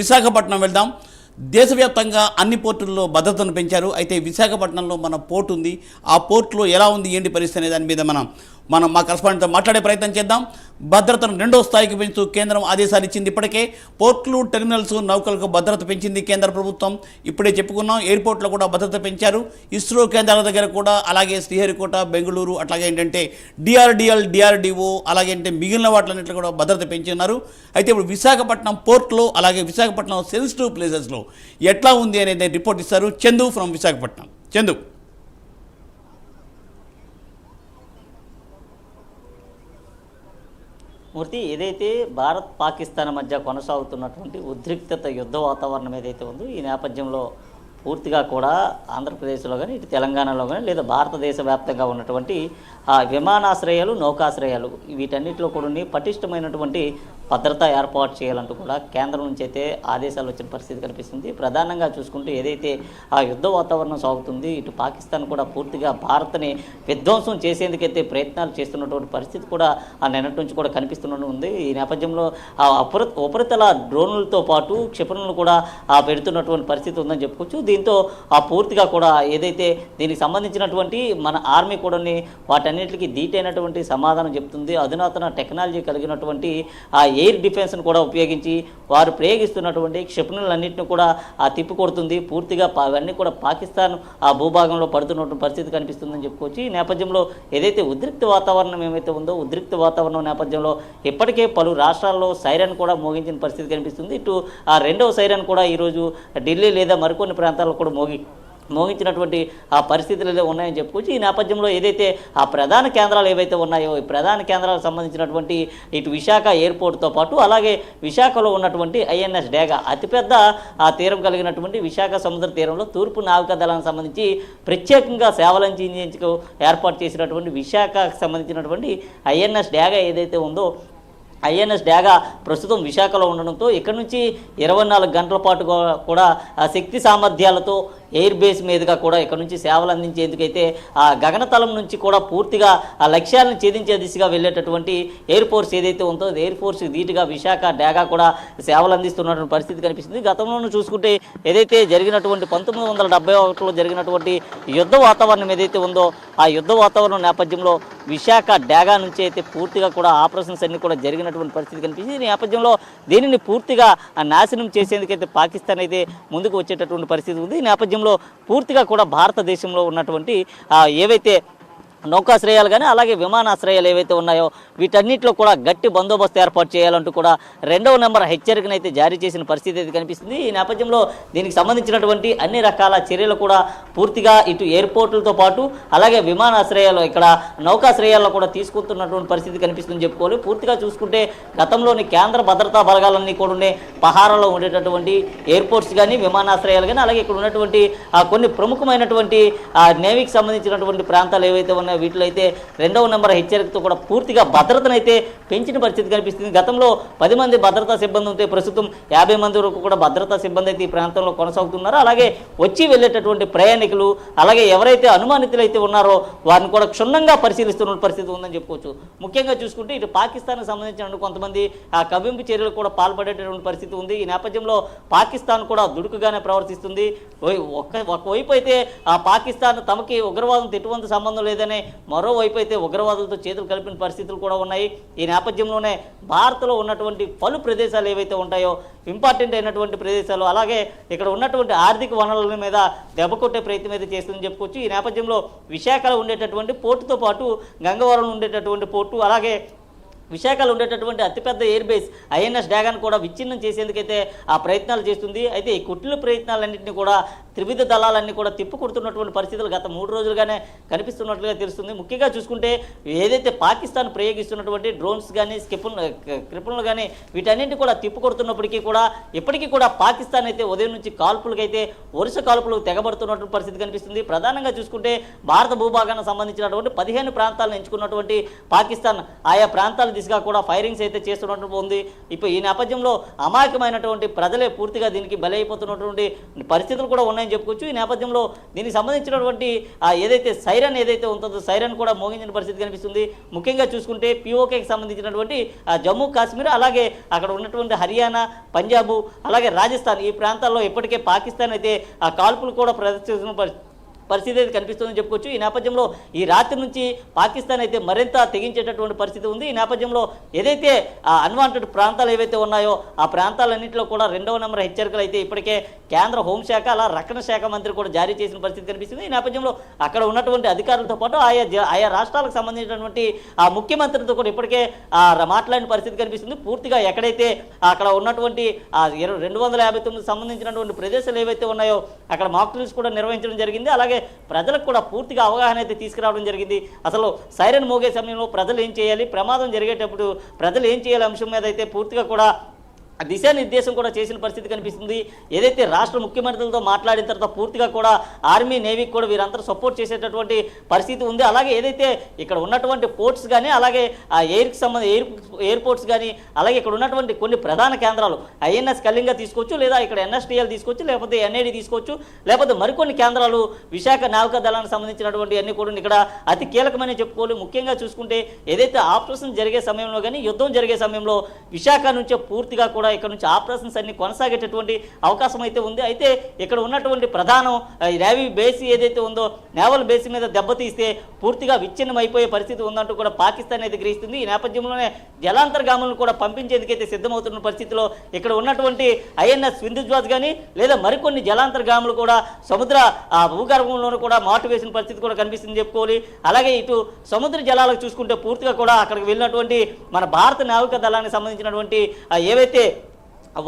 విశాఖపట్నం వెళ్దాం. దేశవ్యాప్తంగా అన్ని పోర్టుల్లో భద్రతను పెంచారు. అయితే విశాఖపట్నంలో మన పోర్టు ఉంది. ఆ పోర్టులో ఎలా ఉంది, ఏంటి పరిస్థితి అనే దాని మీద మనం మా కరస్పాండెంట్తో మాట్లాడే ప్రయత్నం చేద్దాం. భద్రతను 2వ స్థాయికి పెంచుతూ కేంద్రం ఆదేశాలు ఇచ్చింది. ఇప్పటికే పోర్టులు, టెర్మినల్స్, నౌకలకు భద్రత పెంచింది కేంద్ర ప్రభుత్వం. ఇప్పుడే చెప్పుకున్నాం, ఎయిర్పోర్ట్లో కూడా భద్రత పెంచారు. ఇస్రో కేంద్రాల దగ్గర కూడా, అలాగే శ్రీహరికోట, బెంగళూరు, అట్లాగే ఏంటంటే డిఆర్డిఓ, అలాగే అంటే మిగిలిన వాటిలన్నింటిలో కూడా భద్రత పెంచున్నారు. అయితే ఇప్పుడు విశాఖపట్నం పోర్టులో, అలాగే విశాఖపట్నం సెన్సిటివ్ ప్లేసెస్లో ఎట్లా ఉంది అనేది రిపోర్ట్ ఇస్తారు చందు ఫ్రమ్ విశాఖపట్నం. చందు. మూర్తి, ఏదైతే భారత్ పాకిస్తాన్ మధ్య కొనసాగుతున్నటువంటి ఉద్రిక్తత యుద్ధ వాతావరణం ఏదైతే ఉందో ఈ నేపథ్యంలో పూర్తిగా కూడా ఆంధ్రప్రదేశ్లో కానీ, ఇటు తెలంగాణలో కానీ, లేదా భారతదేశ వ్యాప్తంగా ఉన్నటువంటి విమానాశ్రయాలు, నౌకాశ్రయాలు వీటన్నిటిలో కూడా పటిష్టమైనటువంటి భద్రత ఏర్పాటు చేయాలంటూ కూడా కేంద్రం నుంచి అయితే ఆదేశాలు వచ్చిన పరిస్థితి కనిపిస్తుంది. ప్రధానంగా చూసుకుంటే ఏదైతే ఆ యుద్ధ వాతావరణం సాగుతుంది, ఇటు పాకిస్తాన్ కూడా పూర్తిగా భారత్ని విధ్వంసం చేసేందుకైతే ప్రయత్నాలు చేస్తున్నటువంటి పరిస్థితి కూడా ఆ నిన్నటి నుంచి కూడా కనిపిస్తూనే ఉంది. ఈ నేపథ్యంలో ఆ ఉపరితల డ్రోన్లతో పాటు క్షిపణులను కూడా పెడుతున్నటువంటి పరిస్థితి ఉందని చెప్పుకోవచ్చు. దీంతో ఆ పూర్తిగా కూడా ఏదైతే దీనికి సంబంధించినటువంటి మన ఆర్మీ కూడా వాటన్నిటికీ ధీటైనటువంటి సమాధానం చెప్తుంది. అధునాతన టెక్నాలజీ కలిగినటువంటి ఆ ఎయిర్ డిఫెన్స్ను కూడా ఉపయోగించి వారు ప్రయోగిస్తున్నటువంటి క్షిపణులన్నింటినీ కూడా తిప్పికొడుతుంది. పూర్తిగా అవన్నీ కూడా పాకిస్తాన్ ఆ భూభాగంలో పడుతున్నటువంటి పరిస్థితి కనిపిస్తుందని చెప్పుకోవచ్చు. ఈ నేపథ్యంలో ఏదైతే ఉద్రిక్త వాతావరణం ఏమైతే ఉందో, ఉద్రిక్త వాతావరణం నేపథ్యంలో ఇప్పటికే పలు రాష్ట్రాల్లో సైరన్ కూడా మోగించిన పరిస్థితి కనిపిస్తుంది. ఇటు ఆ 2వ సైరన్ కూడా ఈరోజు ఢిల్లీ లేదా మరికొన్ని ప్రాంతాల్లో కూడా మోగించినటువంటి ఆ పరిస్థితులు ఉన్నాయని చెప్పుకోవచ్చు. ఈ నేపథ్యంలో ఏదైతే ఆ ప్రధాన కేంద్రాలు ఏవైతే ఉన్నాయో, ఈ ప్రధాన కేంద్రాలకు సంబంధించినటువంటి ఇటు విశాఖ ఎయిర్పోర్ట్తో పాటు అలాగే విశాఖలో ఉన్నటువంటి ఐఎన్ఎస్ డేగా అతిపెద్ద ఆ తీరం కలిగినటువంటి విశాఖ సముద్ర తీరంలో తూర్పు నావికా దళానికి సంబంధించి ప్రత్యేకంగా సేవలందించేందుకు ఏర్పాటు చేసినటువంటి విశాఖకు సంబంధించినటువంటి ఐఎన్ఎస్ డేగా ఏదైతే ఉందో, ఐఎన్ఎస్ డేగా ప్రస్తుతం విశాఖలో ఉండడంతో ఇక్కడ నుంచి 24 గంటల పాటు కూడా శక్తి సామర్థ్యాలతో ఎయిర్ బేస్ మీదుగా కూడా ఇక్కడ నుంచి సేవలు అందించేందుకైతే ఆ గగనతలం నుంచి కూడా పూర్తిగా ఆ లక్ష్యాలను ఛేదించే దిశగా వెళ్ళేటటువంటి ఎయిర్ ఫోర్స్ ఏదైతే ఉందో ఎయిర్ ఫోర్స్ ధీటుగా విశాఖ డేగా కూడా సేవలు అందిస్తున్నటువంటి పరిస్థితి కనిపిస్తుంది. గతంలోనూ చూసుకుంటే ఏదైతే జరిగినటువంటి 1971లో జరిగినటువంటి యుద్ధ వాతావరణం ఏదైతే ఉందో ఆ యుద్ధ వాతావరణం నేపథ్యంలో విశాఖ డేగా నుంచి అయితే పూర్తిగా కూడా ఆపరేషన్స్ అన్ని కూడా జరిగినటువంటి పరిస్థితి కనిపిస్తుంది. ఈ నేపథ్యంలో దీనిని పూర్తిగా నాశనం చేసేందుకైతే పాకిస్తాన్ అయితే ముందుకు వచ్చేటటువంటి పరిస్థితి ఉంది. ఈ నేపథ్యంలో పూర్తిగా కూడా భారతదేశంలో ఉన్నటువంటి ఏవైతే నౌకాశ్రయాలు కానీ అలాగే విమానాశ్రయాలు ఏవైతే ఉన్నాయో వీటన్నిటిలో కూడా గట్టి బందోబస్తు ఏర్పాటు చేయాలంటూ కూడా 2వ నెంబర్ హెచ్చరికను అయితే జారీ చేసిన పరిస్థితి అయితే కనిపిస్తుంది. ఈ నేపథ్యంలో దీనికి సంబంధించినటువంటి అన్ని రకాల చర్యలు కూడా పూర్తిగా ఇటు ఎయిర్పోర్టులతో పాటు అలాగే విమానాశ్రయాలు, ఇక్కడ నౌకాశ్రయాల్లో కూడా తీసుకుంటున్నటువంటి పరిస్థితి కనిపిస్తుందని చెప్పుకోవాలి. పూర్తిగా చూసుకుంటే గతంలోని కేంద్ర భద్రతా బలగాలన్నీ కూడా పహారాలో ఉండేటటువంటి ఎయిర్పోర్ట్స్ కానీ, విమానాశ్రయాలు కానీ, అలాగే ఇక్కడ ఉన్నటువంటి కొన్ని ప్రముఖమైనటువంటి నేవీకి సంబంధించినటువంటి ప్రాంతాలు ఏవైతే ఉన్నాయో వీటిలో అయితే 2వ నెంబర్ హెచ్చరికతో కూడా పూర్తిగా భద్రతను అయితే పెంచిన పరిస్థితి కనిపిస్తుంది. గతంలో 10 మంది భద్రతా సిబ్బంది ఉంటే ప్రస్తుతం 50 మంది వరకు కూడా భద్రతా సిబ్బంది అయితే ఈ ప్రాంతంలో కొనసాగుతున్నారు. అలాగే వచ్చి వెళ్ళేటటువంటి ప్రయాణికులు అలాగే ఎవరైతే అనుమానితులు అయితే ఉన్నారో వారిని కూడా క్షుణ్ణంగా పరిశీలిస్తున్న పరిస్థితి ఉందని చెప్పుకోవచ్చు. ముఖ్యంగా చూసుకుంటే ఇటు పాకిస్తాన్కి సంబంధించిన కొంతమంది కవ్వింపు చర్యలు కూడా పాల్పడేటటువంటి పరిస్థితి ఉంది. ఈ నేపథ్యంలో పాకిస్తాన్ కూడా దుడుకుగానే ప్రవర్తిస్తుంది. ఒకవైపు అయితే పాకిస్తాన్ తమకి ఉగ్రవాదం ఎటువంటి సంబంధం లేదని, మరోవైపు అయితే ఉగ్రవాదులతో చేతులు కలిపిన పరిస్థితులు కూడా ఉన్నాయి. ఈ నేపథ్యంలోనే భారత్లో ఉన్నటువంటి పలు ప్రదేశాలు ఏవైతే ఉంటాయో ఇంపార్టెంట్ అయినటువంటి ప్రదేశాలు అలాగే ఇక్కడ ఉన్నటువంటి ఆర్థిక వనరుల మీద దెబ్బ కొట్టే ప్రయత్నం అయితే చేస్తుందని చెప్పుకోవచ్చు. ఈ నేపథ్యంలో విశాఖలో ఉండేటటువంటి పోర్టుతో పాటు గంగవరంలో ఉండేటటువంటి పోర్టు అలాగే విశాఖలో ఉండేటటువంటి అతిపెద్ద ఎయిర్ బేస్ ఐఎన్ఎస్ డేగాను కూడా విచ్ఛిన్నం చేసేందుకైతే ఆ ప్రయత్నాలు చేస్తుంది. అయితే ఈ కుట్ల ప్రయత్నాలన్నింటినీ కూడా త్రివిధ దళాలన్నీ కూడా తిప్పుకొడుతున్నటువంటి పరిస్థితులు గత 3 రోజులుగానే కనిపిస్తున్నట్లుగా తెలుస్తుంది. ముఖ్యంగా చూసుకుంటే ఏదైతే పాకిస్తాన్ ప్రయోగిస్తున్నటువంటి డ్రోన్స్ కానీ, క్షిపణులు కానీ వీటన్నింటినీ కూడా తిప్పుకొడుతున్నప్పటికీ కూడా ఇప్పటికీ కూడా పాకిస్తాన్ అయితే ఉదయం నుంచి కాల్పులకైతే వరుస కాల్పులకు తెగబడుతున్నటువంటి పరిస్థితి కనిపిస్తుంది. ప్రధానంగా చూసుకుంటే భారత భూభాగానికి సంబంధించినటువంటి 15 ప్రాంతాలను ఎంచుకున్నటువంటి పాకిస్తాన్ ఆయా ప్రాంతాలు దిశగా కూడా ఫైరింగ్స్ అయితే చేస్తున్నట్టు ఉంది. ఇప్పుడు ఈ నేపథ్యంలో అమాయకమైనటువంటి ప్రజలే పూర్తిగా దీనికి బలైపోతున్నటువంటి పరిస్థితులు కూడా ఉన్నాయని చెప్పుకోవచ్చు. ఈ నేపథ్యంలో దీనికి సంబంధించినటువంటి ఏదైతే సైరన్ ఏదైతే ఉంటుందో సైరన్ కూడా మోగించిన పరిస్థితి కనిపిస్తుంది. ముఖ్యంగా చూసుకుంటే పిఓకేకి సంబంధించినటువంటి జమ్మూ కాశ్మీర్, అలాగే అక్కడ ఉన్నటువంటి హర్యానా, పంజాబ్, అలాగే రాజస్థాన్ ఈ ప్రాంతాల్లో ఇప్పటికే పాకిస్తాన్ అయితే ఆ కాల్పులు కూడా ప్రదర్శిస్తున్న పరిస్థితి అయితే కనిపిస్తుందని చెప్పుకోవచ్చు. ఈ నేపథ్యంలో ఈ రాత్రి నుంచి పాకిస్తాన్ అయితే మరింత తెగించేటటువంటి పరిస్థితి ఉంది. ఈ నేపథ్యంలో ఏదైతే అన్వాంటెడ్ ప్రాంతాలు ఏవైతే ఉన్నాయో ఆ ప్రాంతాలన్నింటిలో కూడా 2వ నెంబర్ హెచ్చరికలు అయితే ఇప్పటికే కేంద్ర హోంశాఖ అలా రక్షణ శాఖ మంత్రి కూడా జారీ చేసిన పరిస్థితి కనిపిస్తుంది. ఈ నేపథ్యంలో అక్కడ ఉన్నటువంటి అధికారులతో పాటు ఆయా రాష్ట్రాలకు సంబంధించినటువంటి ఆ ముఖ్యమంత్రితో కూడా ఇప్పటికే మాట్లాడిన పరిస్థితి కనిపిస్తుంది. పూర్తిగా ఎక్కడైతే అక్కడ ఉన్నటువంటి 259 సంబంధించినటువంటి ప్రదేశాలు ఏవైతే ఉన్నాయో అక్కడ మాక్ డ్రిల్స్ కూడా నిర్వహించడం జరిగింది. అలాగే ప్రజలకు కూడా పూర్తిగా అవగాహన అయితే తీసుకురావడం జరిగింది. అసలు సైరన్ మోగే సమయంలో ప్రజలు ఏం చేయాలి, ప్రమాదం జరిగేటప్పుడు ప్రజలు ఏం చేయాలి అంశం మీద అయితే పూర్తిగా కూడా దిశానిర్దేశం కూడా చేసిన పరిస్థితి కనిపిస్తుంది. ఏదైతే రాష్ట్ర ముఖ్యమంత్రులతో మాట్లాడిన తర్వాత పూర్తిగా కూడా ఆర్మీ, నేవీకి కూడా వీరందరూ సపోర్ట్ చేసేటటువంటి పరిస్థితి ఉంది. అలాగే ఏదైతే ఇక్కడ ఉన్నటువంటి పోర్ట్స్ కానీ, అలాగే ఆ ఎయిర్పోర్ట్స్ కానీ, అలాగే ఇక్కడ ఉన్నటువంటి కొన్ని ప్రధాన కేంద్రాలు ఐఎన్ఎస్ కళింగ తీసుకోవచ్చు, లేదా ఇక్కడ ఎన్ఎస్టీఎల్ తీసుకోవచ్చు, లేకపోతే ఎన్ఐడి తీసుకోవచ్చు, లేకపోతే మరికొన్ని కేంద్రాలు విశాఖ నావికా దళానికి సంబంధించినటువంటి అన్ని కూడా ఇక్కడ అతి కీలకమని చెప్పుకోవాలి. ముఖ్యంగా చూసుకుంటే ఏదైతే ఆపరేషన్ జరిగే సమయంలో కానీ, యుద్ధం జరిగే సమయంలో విశాఖ నుంచే పూర్తిగా కూడా ఇక్కడ నుంచి ఆపరేషన్స్ అన్ని కొనసాగేటటువంటి అవకాశం అయితే ఉంది. అయితే ఇక్కడ ఉన్నటువంటి ప్రధానం నేవీ బేస్ ఏదైతే ఉందో నేవల్ బేస్ మీద దెబ్బతీస్తే పూర్తిగా విచ్ఛిన్నం అయిపోయే పరిస్థితి ఉందంటూ కూడా పాకిస్తాన్ అయితే గ్రహిస్తుంది. ఈ నేపథ్యంలోనే జలాంతర్గాములను కూడా పంపించేందుకైతే సిద్ధమవుతున్న పరిస్థితిలో ఇక్కడ ఉన్నటువంటి ఐఎన్ఎస్ వింధ్యజ్వాజ్ కానీ, లేదా మరికొన్ని జలాంతర్గాములు కూడా సముద్ర భూగర్భంలోనూ కూడా మాటు వేసిన పరిస్థితి కూడా కనిపిస్తుంది చెప్పుకోవాలి. అలాగే ఇటు సముద్ర జలాలకు చూసుకుంటే పూర్తిగా కూడా అక్కడికి వెళ్ళినటువంటి మన భారత నావికా దళానికి సంబంధించినటువంటి ఏవైతే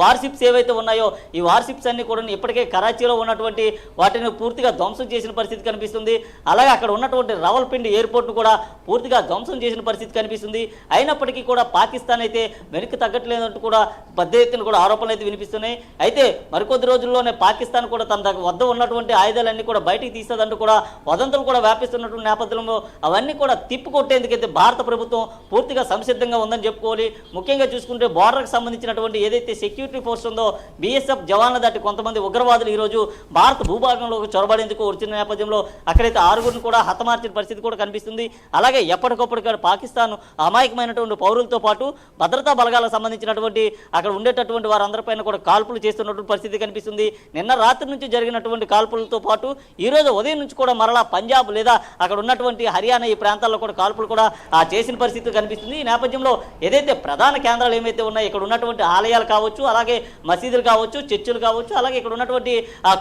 వార్షిప్స్ ఏవైతే ఉన్నాయో ఈ వార్షిప్స్ అన్ని కూడా ఇప్పటికే కరాచీలో ఉన్నటువంటి వాటిని పూర్తిగా ధ్వంసం చేసిన పరిస్థితి కనిపిస్తుంది. అలాగే అక్కడ ఉన్నటువంటి రావల్పిండి ఎయిర్పోర్ట్ను కూడా పూర్తిగా ధ్వంసం చేసిన పరిస్థితి కనిపిస్తుంది. అయినప్పటికీ కూడా పాకిస్తాన్ అయితే వెనక్కి తగ్గట్లేదంటూ కూడా పెద్ద ఎత్తున కూడా ఆరోపణలు అయితే వినిపిస్తున్నాయి. అయితే మరికొద్ది రోజుల్లోనే పాకిస్తాన్ కూడా తన వద్ద ఉన్నటువంటి ఆయుధాలన్నీ కూడా బయటికి తీస్తుందంటూ కూడా వదంతులు కూడా వ్యాపిస్తున్నటువంటి నేపథ్యంలో అవన్నీ కూడా తిప్పికొట్టేందుకైతే భారత ప్రభుత్వం పూర్తిగా సంసిద్ధంగా ఉందని చెప్పుకోవాలి. ముఖ్యంగా చూసుకుంటే బోర్డర్కి సంబంధించినటువంటి ఏదైతే సెక్యూరిటీ ఫోర్స్ ఉందో బీఎస్ఎఫ్ జవాన్ల దాటి కొంతమంది ఉగ్రవాదులు ఈరోజు భారత భూభాగంలోకి చొరబడేందుకు వచ్చిన నేపథ్యంలో అక్కడైతే 6గురిని కూడా హతమార్చిన పరిస్థితి కూడా కనిపిస్తుంది. అలాగే ఎప్పటికప్పుడు పాకిస్తాన్ అమాయకమైనటువంటి పౌరులతో పాటు భద్రతా బలగాలకు సంబంధించినటువంటి అక్కడ ఉండేటటువంటి వారందరిపైన కూడా కాల్పులు చేస్తున్నటువంటి పరిస్థితి కనిపిస్తుంది. నిన్న రాత్రి నుంచి జరిగినటువంటి కాల్పులతో పాటు ఈరోజు ఉదయం నుంచి కూడా మరలా పంజాబ్ లేదా అక్కడ ఉన్నటువంటి హర్యానా ఈ ప్రాంతాల్లో కూడా కాల్పులు కూడా చేసిన పరిస్థితి కనిపిస్తుంది. ఈ నేపథ్యంలో ఏదైతే ప్రధాన కేంద్రాలు ఏమైతే ఉన్నాయో ఇక్కడ ఉన్నటువంటి ఆలయాలు కావచ్చు, అలాగే మసీదులు కావచ్చు, చర్చిలు కావచ్చు, అలాగే ఇక్కడ ఉన్నటువంటి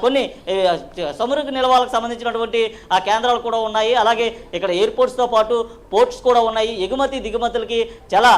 కొన్ని సముద్ర నిల్వలకు సంబంధించినటువంటి ఆ కేంద్రాలు కూడా ఉన్నాయి. అలాగే ఇక్కడ ఎయిర్పోర్ట్స్తో పాటు పోర్ట్స్ కూడా ఉన్నాయి. ఎగుమతి దిగుమతులకి చాలా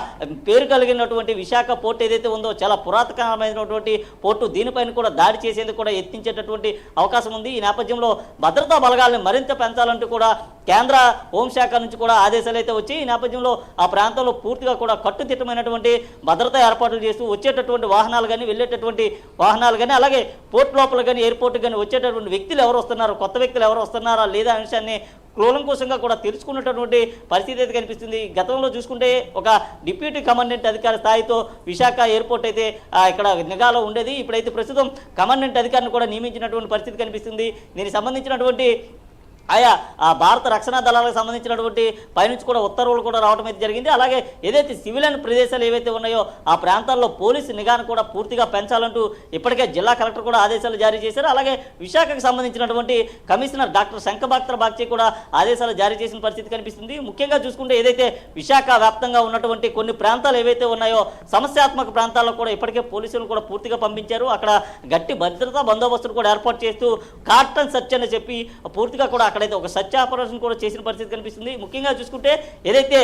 పేరు కలిగినటువంటి విశాఖ పోర్ట్ ఏదైతే ఉందో చాలా పురాతనమైనటువంటి పోర్టు, దీనిపైన కూడా దాడి చేసేందుకు కూడా యత్నించేటటువంటి అవకాశం ఉంది. ఈ నేపథ్యంలో భద్రతా బలగాలను మరింత పెంచాలంటూ కూడా కేంద్ర హోంశాఖ నుంచి కూడా ఆదేశాలు అయితే వచ్చి ఈ నేపథ్యంలో ఆ ప్రాంతంలో పూర్తిగా కూడా కట్టుదిట్టమైనటువంటి భద్రతా ఏర్పాట్లు చేస్తూ వచ్చేటటువంటి వాహనాలు కానీ, వెళ్ళేటటువంటి వాహనాలు కానీ, అలాగే పోర్ట్ లోపల కానీ, ఎయిర్పోర్ట్ కానీ వచ్చేటటువంటి వ్యక్తులు ఎవరు వస్తున్నారు, కొత్త వ్యక్తులు ఎవరు వస్తున్నారా లేదా అంశాన్ని కూలంకషంగా కూడా తెలుసుకున్నటువంటి పరిస్థితి అయితే కనిపిస్తుంది. గతంలో చూసుకుంటే ఒక డిప్యూటీ కమాండెంట్ అధికారి స్థాయితో విశాఖ ఎయిర్పోర్ట్ అయితే ఇక్కడ నిఘాలో ఉండేది. ఇప్పుడైతే ప్రస్తుతం కమాండెంట్ అధికారిని కూడా నియమించినటువంటి పరిస్థితి కనిపిస్తుంది. దీనికి సంబంధించినటువంటి ఆయా భారత రక్షణ దళాలకు సంబంధించినటువంటి పైనుంచి కూడా ఉత్తర్వులు కూడా రావడం అయితే జరిగింది. అలాగే ఏదైతే సివిలియన్ ప్రదేశాలు ఏవైతే ఉన్నాయో ఆ ప్రాంతాల్లో పోలీసు నిఘాను కూడా పూర్తిగా పెంచాలంటూ ఇప్పటికే జిల్లా కలెక్టర్ కూడా ఆదేశాలు జారీ చేశారు. అలాగే విశాఖకు సంబంధించినటువంటి కమిషనర్ డాక్టర్ శంఖభాక్తర్ బాగ్చి కూడా ఆదేశాలు జారీ చేసిన పరిస్థితి కనిపిస్తుంది. ముఖ్యంగా చూసుకుంటే ఏదైతే విశాఖ వ్యాప్తంగా ఉన్నటువంటి కొన్ని ప్రాంతాలు ఏవైతే ఉన్నాయో సమస్యాత్మక ప్రాంతాల్లో కూడా ఇప్పటికే పోలీసులు కూడా పూర్తిగా పంపించారు. అక్కడ గట్టి భద్రతా బందోబస్తులు కూడా ఏర్పాటు చేస్తూ కార్టన్ సర్చ్ అని చెప్పి పూర్తిగా కూడా అక్కడైతే ఒక సర్చ్ ఆపరేషన్ కూడా చేసిన పరిస్థితి కనిపిస్తుంది. ముఖ్యంగా చూసుకుంటే ఏదైతే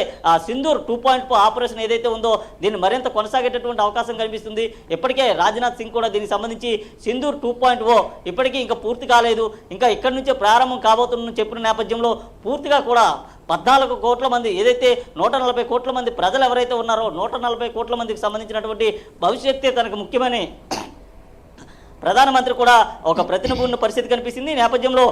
సింధూర్ 2.0 ఆపరేషన్ ఏదైతే ఉందో దీన్ని మరింత కొనసాగేటటువంటి అవకాశం కనిపిస్తుంది. ఇప్పటికే రాజ్నాథ్ సింగ్ కూడా దీనికి సంబంధించి సింధూర్ 2.0 ఇప్పటికీ ఇంకా పూర్తి కాలేదు, ఇంకా ఇక్కడి నుంచే ప్రారంభం కాబోతుందని చెప్పిన నేపథ్యంలో పూర్తిగా కూడా 14 కోట్ల మంది ఏదైతే 140 కోట్ల మంది ప్రజలు ఎవరైతే ఉన్నారో 140 కోట్ల మందికి సంబంధించినటువంటి భవిష్యత్తే తనకు ముఖ్యమని ప్రధానమంత్రి కూడా ఒక ప్రతినిధి పరిస్థితి కనిపిస్తుంది. ఈ నేపథ్యంలో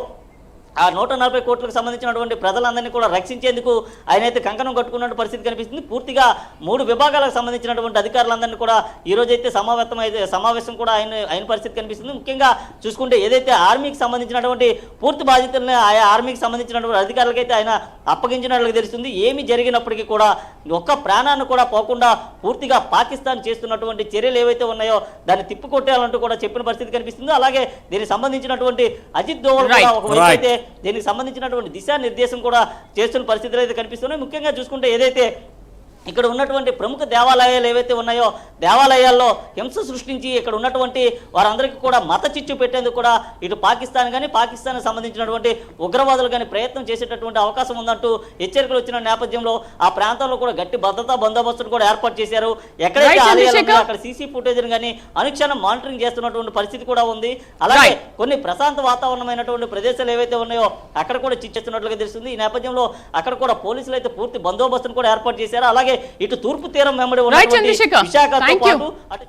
ఆ 140 కోట్లకు సంబంధించినటువంటి ప్రజలందరినీ కూడా రక్షించేందుకు ఆయన అయితే కంకణం కట్టుకున్న పరిస్థితి కనిపిస్తుంది. పూర్తిగా 3 విభాగాలకు సంబంధించినటువంటి అధికారులందరినీ కూడా ఈ రోజైతే సమావేశం కూడా అయిన పరిస్థితి కనిపిస్తుంది. ముఖ్యంగా చూసుకుంటే ఏదైతే ఆర్మీకి సంబంధించినటువంటి పూర్తి బాధ్యతలను ఆయా ఆర్మీకి సంబంధించినటువంటి అధికారులకైతే ఆయన అప్పగించినట్లుగా తెలుస్తుంది. ఏమి జరిగినప్పటికీ కూడా ఒక్క ప్రాణాన్ని కూడా పోకుండా పూర్తిగా పాకిస్తాన్ చేస్తున్నటువంటి చర్యలు ఏవైతే ఉన్నాయో దాన్ని తిప్పికొట్టేయాలంటూ కూడా చెప్పిన పరిస్థితి కనిపిస్తుంది. అలాగే దీనికి సంబంధించినటువంటి అజిత్ దోవల్ కూడా ఒకవైపు అయితే దీనికి సంబంధించినటువంటి దిశానిర్దేశం కూడా చేస్తున్న పరిస్థితులు అయితే కనిపిస్తున్నాయి. ముఖ్యంగా చూసుకుంటే ఏదైతే ఇక్కడ ఉన్నటువంటి ప్రముఖ దేవాలయాలు ఏవైతే ఉన్నాయో దేవాలయాల్లో హింస సృష్టించి ఇక్కడ ఉన్నటువంటి వారందరికీ కూడా మత చిచ్చు పెట్టేందుకు కూడా ఇటు పాకిస్తాన్ కానీ పాకిస్తాన్కి సంబంధించినటువంటి ఉగ్రవాదులు కానీ ప్రయత్నం చేసేటటువంటి అవకాశం ఉందంటూ హెచ్చరికలు వచ్చిన నేపథ్యంలో ఆ ప్రాంతంలో కూడా గట్టి భద్రతా బందోబస్తును కూడా ఏర్పాటు చేశారు. ఎక్కడైతే ఆలయాలు ఉన్నాయో అక్కడ సీసీ ఫుటేజ్ని కానీ అనుక్షణం మానిటరింగ్ చేస్తున్నటువంటి పరిస్థితి కూడా ఉంది. అలాగే కొన్ని ప్రశాంత వాతావరణమైనటువంటి ప్రదేశాలు ఏవైతే ఉన్నాయో అక్కడ కూడా చిచ్చేస్తున్నట్లుగా తెలుస్తుంది. ఈ నేపథ్యంలో అక్కడ కూడా పోలీసులు అయితే పూర్తి బందోబస్తును కూడా ఏర్పాటు చేశారు. అలాగే ఇటు తూర్పు తీరం వెంబడి ఉన్నటువంటి విశాఖతో పాటు అటు